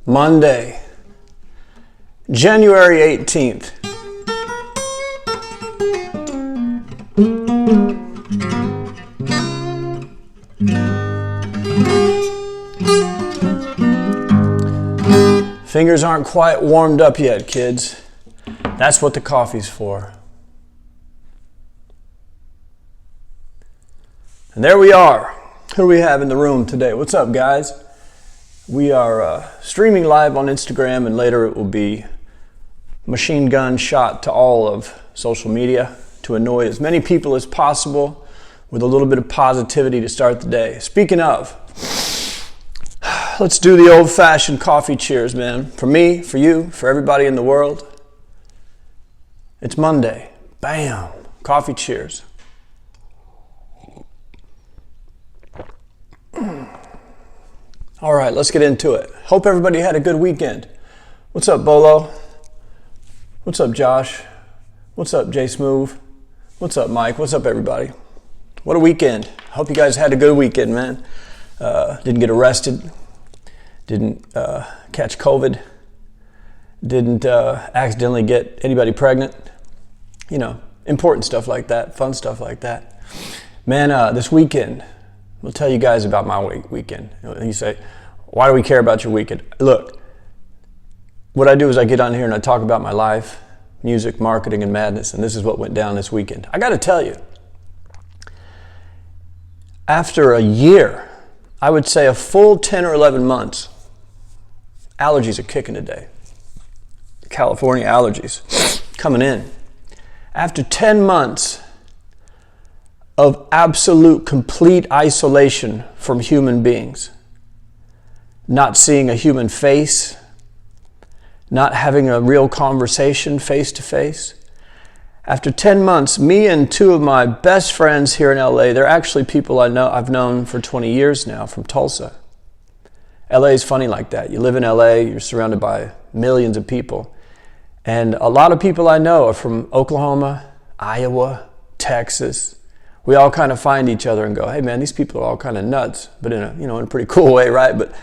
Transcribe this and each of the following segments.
Monday, January 18th. Fingers aren't quite warmed up yet, kids. That's what the coffee's for. And there we are. Who do we have in the room today? What's up, guys? We are streaming live on Instagram, and later it will be machine gun shot to all of social media to annoy as many people as possible with a little bit of positivity to start the day. Speaking of, let's do the old-fashioned coffee cheers, man. For me, for you, for everybody in the world. It's Monday. Bam. Coffee cheers. All right, let's get into it. Hope everybody had a good weekend. What's up, Bolo? What's up, Josh? What's up, Jay Smooth? What's up, Mike? What's up, everybody? What a weekend. Hope you guys had a good weekend, man. Didn't get arrested. Didn't catch COVID. Didn't accidentally get anybody pregnant. You know, important stuff like that, fun stuff like that. Man, this weekend, I'll tell you guys about my weekend. You say, why do we care about your weekend? Look, what I do is I get on here and I talk about my life, music, marketing, and madness, and this is what went down this weekend. I got to tell you, after a year, I would say a full 10 or 11 months, allergies are kicking today. California allergies coming in. After 10 months of absolute complete isolation from human beings, not seeing a human face, not having a real conversation face to face. After 10 months, me and two of my best friends here in LA, they're actually people I've known for 20 years now from Tulsa. LA is funny like that. You live in LA, you're surrounded by millions of people. And a lot of people I know are from Oklahoma, Iowa, Texas. We all kind of find each other and go, hey man, these people are all kind of nuts, but in a pretty cool way, right? But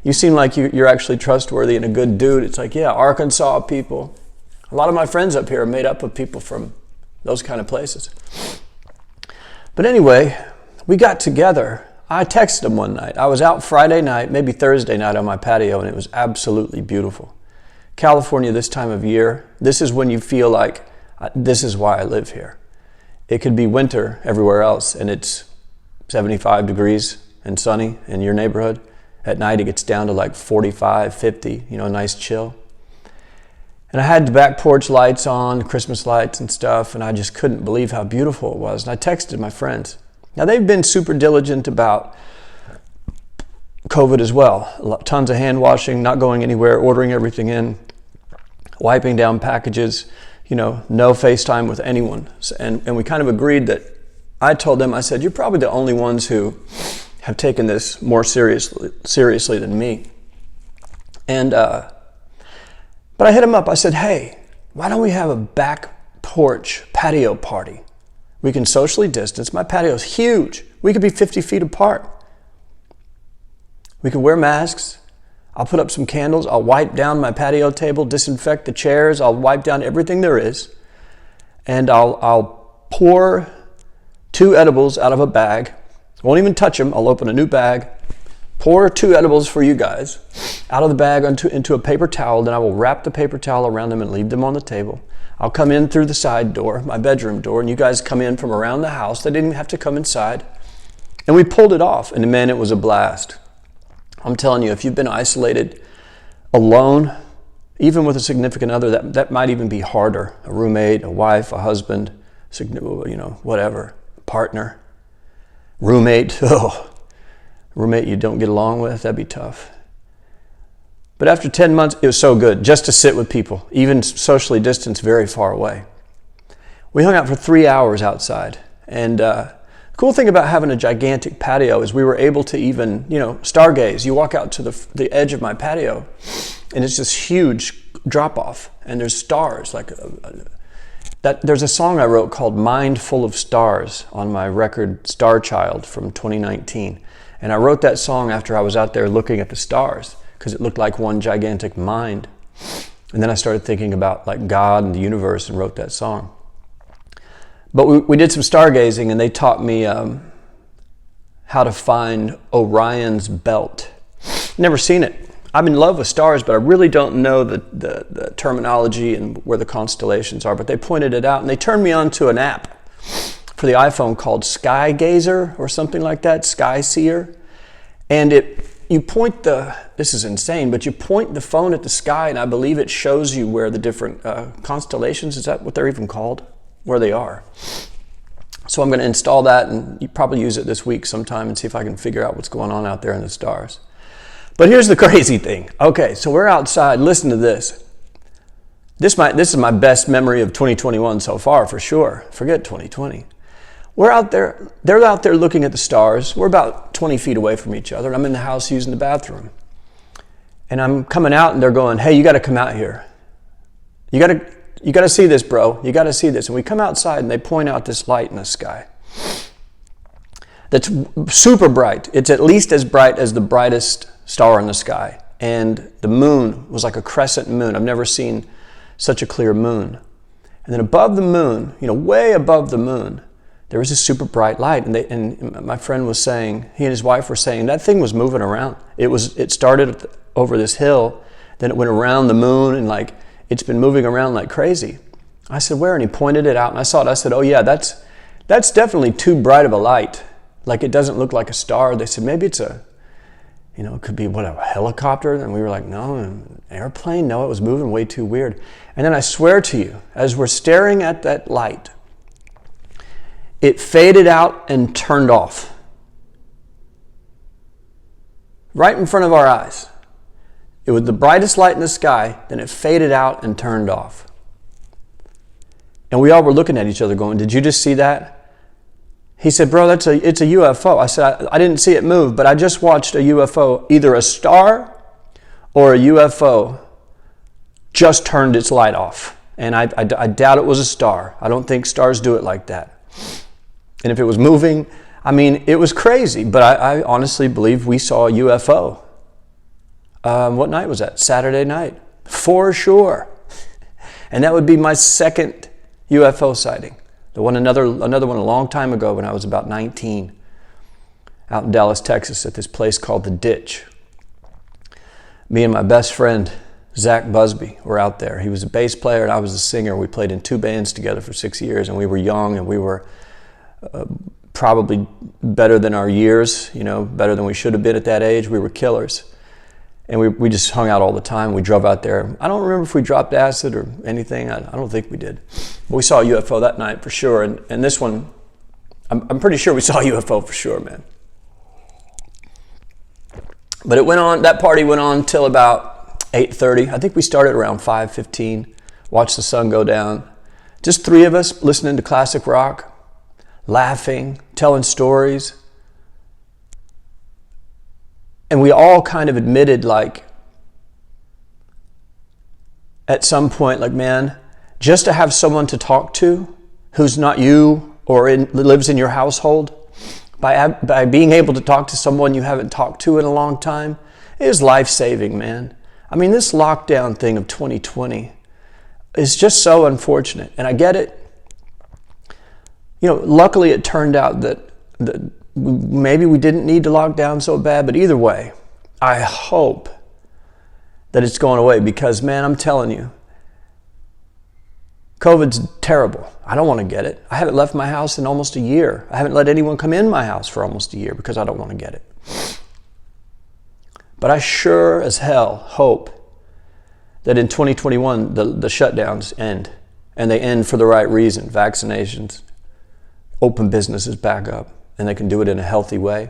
you seem like you're actually trustworthy and a good dude. It's like, yeah, Arkansas people. A lot of my friends up here are made up of people from those kind of places. But anyway, we got together. I texted them one night. I was out Friday night, maybe Thursday night on my patio, and it was absolutely beautiful. California this time of year, this is when you feel like, this is why I live here. It could be winter everywhere else, and it's 75 degrees and sunny in your neighborhood. At night, it gets down to like 45, 50, nice chill. And I had the back porch lights on, Christmas lights and stuff, and I just couldn't believe how beautiful it was. And I texted my friends. Now, they've been super diligent about COVID as well. Tons of hand washing, not going anywhere, ordering everything in, wiping down packages, no FaceTime with anyone. And we kind of agreed that I told them, I said, you're probably the only ones who have taken this more seriously than me. And but I hit him up. I said, hey, why don't we have a back porch patio party? We can socially distance. My patio's huge. We could be 50 feet apart. We could wear masks. I'll put up some candles. I'll wipe down my patio table, disinfect the chairs. I'll wipe down everything there is. And I'll pour 2 edibles out of a bag. Won't even touch them. I'll open a new bag, pour 2 edibles for you guys out of the bag into a paper towel. Then I will wrap the paper towel around them and leave them on the table. I'll come in through the side door, my bedroom door, and you guys come in from around the house. They didn't even have to come inside. And we pulled it off, and man, it was a blast. I'm telling you, if you've been isolated, alone, even with a significant other, that might even be harder. A roommate, a wife, a husband, whatever, partner, roommate. Roommate you don't get along with, that'd be tough. But after 10 months, it was so good just to sit with people, even socially distanced very far away. We hung out for 3 hours outside, and the cool thing about having a gigantic patio is we were able to even, stargaze. You walk out to the edge of my patio, and it's this huge drop-off, and there's stars. There's a song I wrote called Mind Full of Stars on my record Star Child from 2019. And I wrote that song after I was out there looking at the stars. because it looked like one gigantic mind. And then I started thinking about like God and the universe and wrote that song. But we did some stargazing, and they taught me how to find Orion's belt. Never seen it. I'm in love with stars, but I really don't know the terminology and where the constellations are. But they pointed it out, and they turned me on to an app for the iPhone called Sky Gazer or something like that, Sky Seer. And this is insane, but you point the phone at the sky, and I believe it shows you where the different constellations, is that what they're even called? Where they are. So I'm going to install that, and you probably use it this week sometime and see if I can figure out what's going on out there in the stars. But here's the crazy thing. Okay, so we're outside. Listen to this. This is my best memory of 2021 so far, for sure. Forget 2020. We're out there. They're out there looking at the stars. We're about 20 feet away from each other, and I'm in the house using the bathroom. And I'm coming out, and they're going, "Hey, you got to come out here. You got to see this, bro. You got to see this." And we come outside, and they point out this light in the sky that's super bright. It's at least as bright as the brightest star in the sky. And the moon was like a crescent moon. I've never seen such a clear moon. And then above the moon, way above the moon, there was this super bright light. And my friend was saying, he and his wife were saying, that thing was moving around. It started over this hill, then it went around the moon, and it's been moving around like crazy. I said, "Where?" And he pointed it out, and I saw it. I said, "Oh yeah, that's definitely too bright of a light. Like, it doesn't look like a star." They said, "Maybe it's it could be a helicopter." And we were like, "No, an airplane? No, it was moving way too weird." And then I swear to you, as we're staring at that light, it faded out and turned off. Right in front of our eyes. It was the brightest light in the sky, then it faded out and turned off. And we all were looking at each other going, "Did you just see that?" He said, "Bro, it's a UFO." I said, I didn't see it move, but I just watched a UFO, either a star or a UFO just turned its light off. And I doubt it was a star. I don't think stars do it like that. And if it was moving, it was crazy, but I honestly believe we saw a UFO. What night was that? Saturday night, for sure. And that would be my second UFO sighting. Another one a long time ago when I was about 19, out in Dallas, Texas, at this place called The Ditch. Me and my best friend, Zach Busby, were out there. He was a bass player and I was a singer. We played in 2 bands together for 6 years, and we were young, and we were probably better than our years, better than we should have been at that age. We were killers. And we just hung out all the time. We drove out there. I don't remember if we dropped acid or anything. I don't think we did. But we saw a UFO that night for sure. And this one, I'm pretty sure we saw a UFO for sure, man. But that party went on till about 8:30. I think we started around 5:15, watched the sun go down. Just 3 of us listening to classic rock, laughing, telling stories. And we all kind of admitted, at some point, man, just to have someone to talk to who's not you or lives in your household, by being able to talk to someone you haven't talked to in a long time, is life-saving, man. This lockdown thing of 2020 is just so unfortunate. And I get it. Luckily it turned out that maybe we didn't need to lock down so bad, but either way, I hope that it's going away, because, man, I'm telling you, COVID's terrible. I don't want to get it. I haven't left my house in almost a year. I haven't let anyone come in my house for almost a year because I don't want to get it. But I sure as hell hope that in 2021 the shutdowns end, and they end for the right reason. Vaccinations, open businesses back up, and they can do it in a healthy way.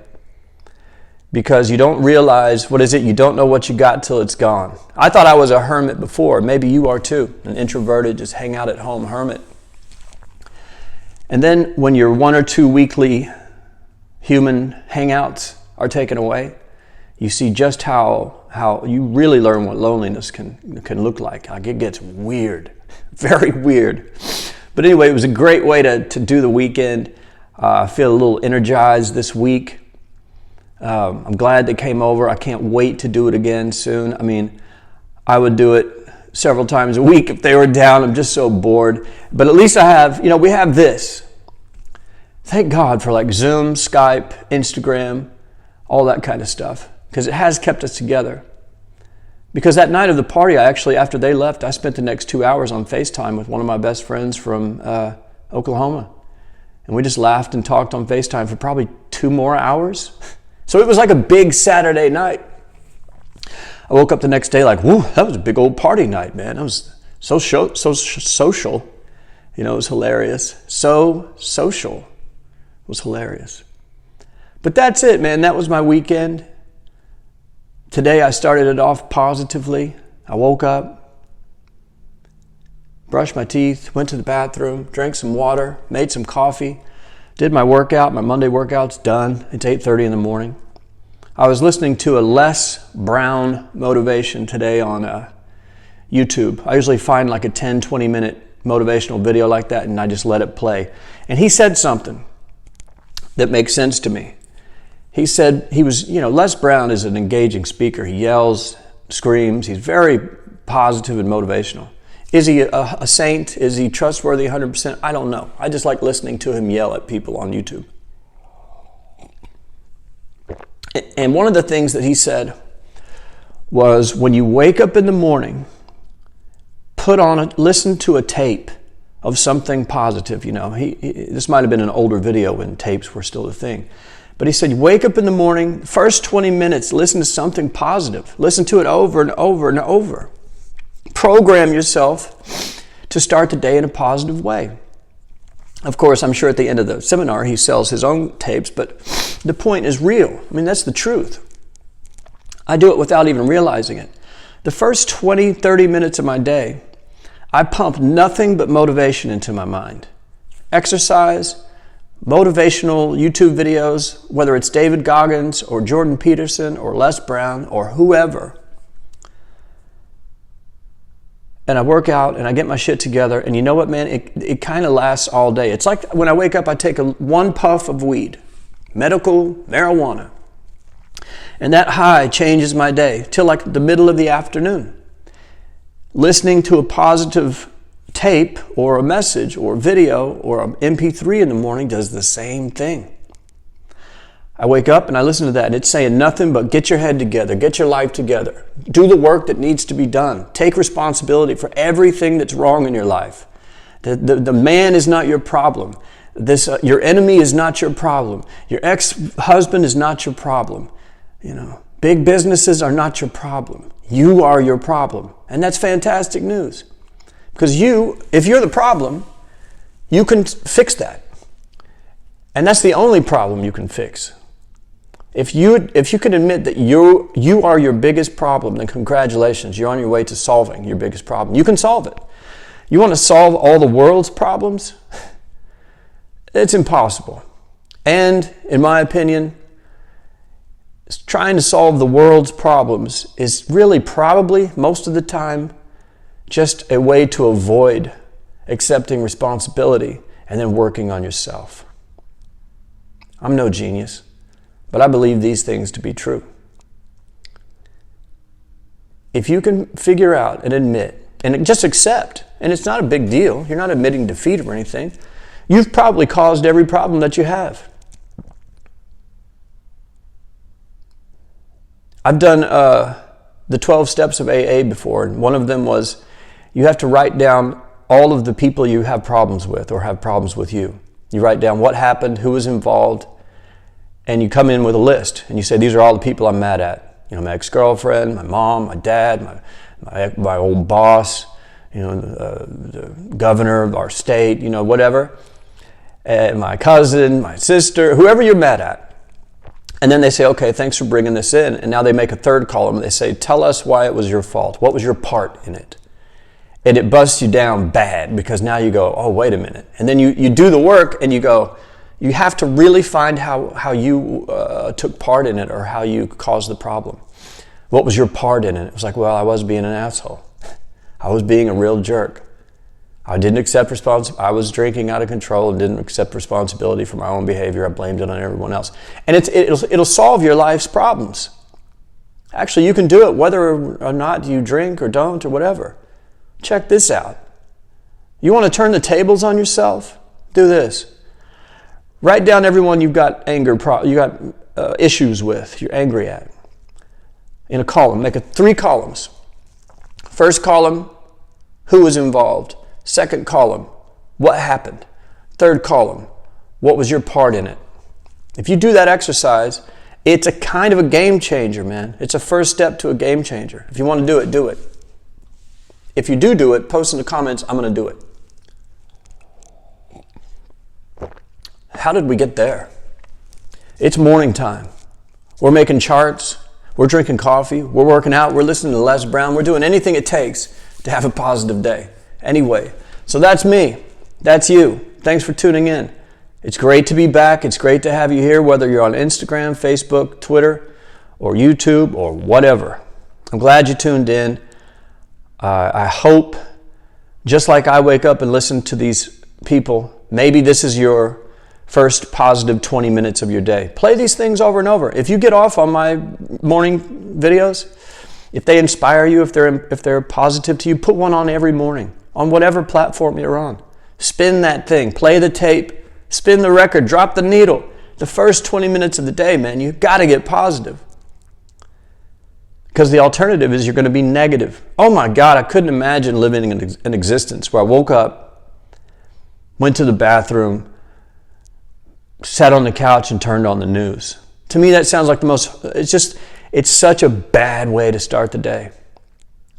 Because you don't realize, you don't know what you got till it's gone. I thought I was a hermit before. Maybe you are too. An introverted, just hang out at home hermit. And then when your 1 or 2 weekly human hangouts are taken away, you see just how you really learn what loneliness can look like. It gets weird, very weird. But anyway, it was a great way to do the weekend. I feel a little energized this week. I'm glad they came over. I can't wait to do it again soon. I mean, I would do it several times a week if they were down. I'm just so bored. But at least I have, we have this. Thank God for like Zoom, Skype, Instagram, all that kind of stuff, because it has kept us together. Because that night of the party, after they left, I spent the next 2 hours on FaceTime with one of my best friends from Oklahoma. And we just laughed and talked on FaceTime for probably 2 more hours. So it was like a big Saturday night. I woke up the next day like, whoo, that was a big old party night, man. It was so social. It was hilarious. So social. It was hilarious. But that's it, man. That was my weekend. Today I started it off positively. I woke up, brushed my teeth, went to the bathroom, drank some water, made some coffee, did my workout. My Monday workout's done. It's 8:30 in the morning. I was listening to a Les Brown motivation today on YouTube. I usually find like a 10, 20 minute motivational video like that and I just let it play. And he said something that makes sense to me. He said Les Brown is an engaging speaker. He yells, screams. He's very positive and motivational. Is he a saint? Is he trustworthy 100%? I don't know. I just like listening to him yell at people on YouTube. And one of the things that he said was, when you wake up in the morning, listen to a tape of something positive. This might have been an older video when tapes were still a thing. But he said, you wake up in the morning, first 20 minutes, listen to something positive. Listen to it over and over and over. Program yourself to start the day in a positive way. Of course, I'm sure at the end of the seminar he sells his own tapes, but the point is real. I mean, that's the truth. I do it without even realizing it. The first 20, 30 minutes of my day, I pump nothing but motivation into my mind. Exercise, motivational YouTube videos, whether it's David Goggins or Jordan Peterson or Les Brown or whoever. And I work out and I get my shit together, and you know what, man? It kind of lasts all day. It's like when I wake up, I take one puff of weed, medical marijuana, and that high changes my day till like the middle of the afternoon. Listening to a positive tape or a message or video or an MP3 in the morning does the same thing. I wake up and I listen to that, and it's saying nothing but get your head together, get your life together, do the work that needs to be done, take responsibility for everything that's wrong in your life. The man is not your problem. Your enemy is not your problem. Your ex-husband is not your problem. Big businesses are not your problem. You are your problem. And that's fantastic news. Because if you're the problem, you can fix that. And that's the only problem you can fix. If you can admit that you are your biggest problem, then congratulations, you're on your way to solving your biggest problem. You can solve it. You want to solve all the world's problems? It's impossible. And in my opinion, trying to solve the world's problems is really probably most of the time just a way to avoid accepting responsibility and then working on yourself. I'm no genius, but I believe these things to be true. If you can figure out and admit and just accept, and it's not a big deal, you're not admitting defeat or anything, you've probably caused every problem that you have. I've done the 12 steps of AA before, and one of them was you have to write down all of the people you have problems with or have problems with you. You write down what happened, who was involved, and you come in with a list, and you say, these are all the people I'm mad at. My ex-girlfriend, my mom, my dad, my old boss, the governor of our state, whatever, and my cousin, my sister, whoever you're mad at. And then they say, okay, thanks for bringing this in. And now they make a third column. They say, tell us why it was your fault. What was your part in it? And it busts you down bad, because now you go, oh, wait a minute. And then you do the work and you go, you have to really find how you took part in it or how you caused the problem. What was your part in it? It was like, well, I was being an asshole. I was being a real jerk. I didn't accept responsibility. I was drinking out of control and didn't accept responsibility for my own behavior. I blamed it on everyone else. And it'll solve your life's problems. Actually, you can do it whether or not you drink or don't or whatever. Check this out. You want to turn the tables on yourself? Do this. Write down everyone you've got issues with, you're angry at. In a column, make it 3 columns. First column, who was involved? Second column, what happened? Third column, what was your part in it? If you do that exercise, it's a kind of a game changer, man. It's a first step to a game changer. If you want to do it, do it. If you do it, post in the comments, I'm going to do it. How did we get there? It's morning time. We're making charts. We're drinking coffee. We're working out. We're listening to Les Brown. We're doing anything it takes to have a positive day. Anyway, so that's me. That's you. Thanks for tuning in. It's great to be back. It's great to have you here, whether you're on Instagram, Facebook, Twitter, or YouTube, or whatever. I'm glad you tuned in. I hope, just like I wake up and listen to these people, maybe this is your first positive 20 minutes of your day. Play these things over and over. If you get off on my morning videos, if they inspire you, if they're positive to you, put one on every morning on whatever platform you're on. Spin that thing, play the tape, spin the record, drop the needle. The first 20 minutes of the day, man, you've got to get positive. Because the alternative is you're going to be negative. Oh my God, I couldn't imagine living in an existence where I woke up, went to the bathroom, sat on the couch and turned on the news. To me, that sounds like it's such a bad way to start the day.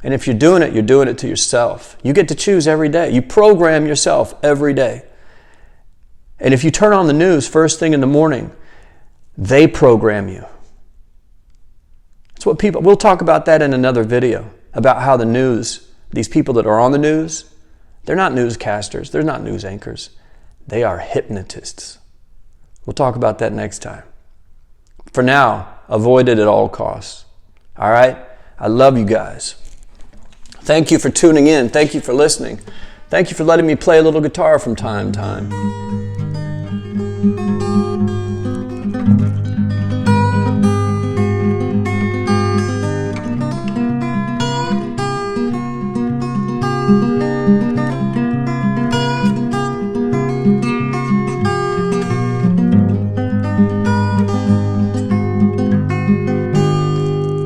And if you're doing it to yourself. You get to choose every day. You program yourself every day. And if you turn on the news first thing in the morning, they program you. It's what we'll talk about that in another video, about how the news, these people that are on the news, they're not newscasters, they're not news anchors. They are hypnotists. We'll talk about that next time. For now, avoid it at all costs. All right? I love you guys. Thank you for tuning in. Thank you for listening. Thank you for letting me play a little guitar from time to time.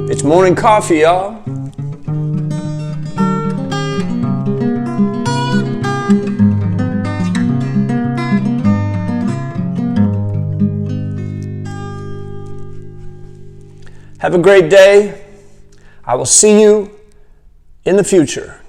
It's morning coffee, y'all. Have a great day. I will see you in the future.